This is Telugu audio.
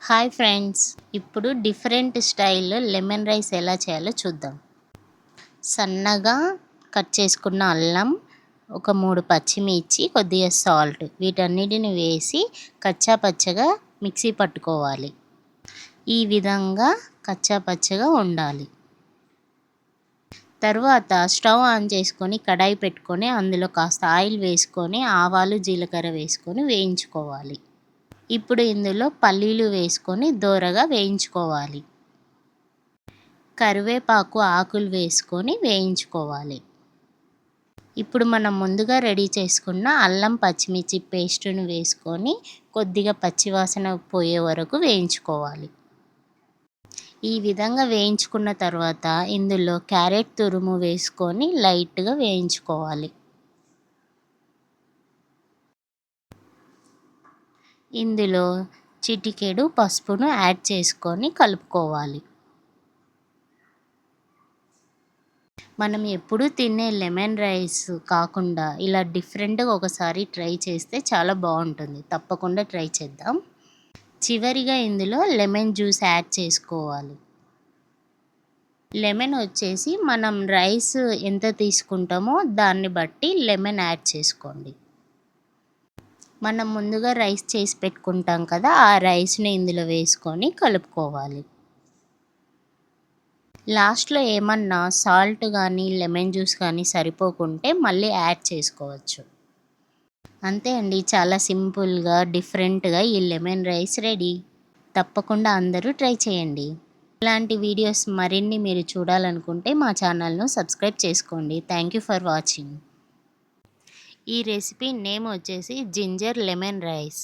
హాయ్ ఫ్రెండ్స్, ఇప్పుడు డిఫరెంట్ స్టైల్లో లెమన్ రైస్ ఎలా చేయాలో చూద్దాం. సన్నగా కట్ చేసుకున్న అల్లం, ఒక 3 పచ్చిమిర్చి, కొద్దిగా సాల్ట్ వీటన్నిటిని వేసి కచ్చా పచ్చగా మిక్సీ పట్టుకోవాలి. ఈ విధంగా కచ్చా పచ్చగా ఉండాలి. తర్వాత స్టవ్ ఆన్ చేసుకొని కడాయి పెట్టుకొని అందులో కాస్త ఆయిల్ వేసుకొని ఆవాలు, జీలకర్ర వేసుకొని వేయించుకోవాలి. ఇప్పుడు ఇందులో పల్లీలు వేసుకొని దోరగా వేయించుకోవాలి. కరివేపాకు ఆకులు వేసుకొని వేయించుకోవాలి. ఇప్పుడు మనం ముందుగా రెడీ చేసుకున్న అల్లం పచ్చిమిర్చి పేస్టును వేసుకొని కొద్దిగా పచ్చివాసన పోయే వరకు వేయించుకోవాలి. ఈ విధంగా వేయించుకున్న తర్వాత ఇందులో క్యారెట్ తురుము వేసుకొని లైట్గా వేయించుకోవాలి. ఇందులో చిటికెడు పసుపును యాడ్ చేసుకొని కలుపుకోవాలి. మనం ఎప్పుడూ తినే లెమన్ రైస్ కాకుండా ఇలా డిఫరెంట్గా ఒకసారి ట్రై చేస్తే చాలా బాగుంటుంది. తప్పకుండా ట్రై చేద్దాం. చివరిగా ఇందులో లెమన్ జ్యూస్ యాడ్ చేసుకోవాలి. లెమన్ వచ్చేసి మనం రైస్ ఎంత తీసుకుంటామో దాన్ని బట్టి లెమన్ యాడ్ చేసుకోండి. మనం ముందుగా రైస్ చేసి పెట్టుకుంటాం కదా, ఆ రైస్ని ఇందులో వేసుకొని కలుపుకోవాలి. లాస్ట్లో ఏమన్నా సాల్ట్ కానీ లెమన్ జ్యూస్ కానీ సరిపోకుంటే మళ్ళీ యాడ్ చేసుకోవచ్చు. అంతే అండి, చాలా సింపుల్గా డిఫరెంట్గా ఈ లెమన్ రైస్ రెడీ. తప్పకుండా అందరూ ట్రై చేయండి. ఇలాంటి వీడియోస్ మరిన్ని మీరు చూడాలనుకుంటే మా ఛానల్ను సబ్స్క్రైబ్ చేసుకోండి. Thank you for watching. ఈ రెసిపీ నేమ్ వచ్చేసి జింజర్ లెమన్ రైస్.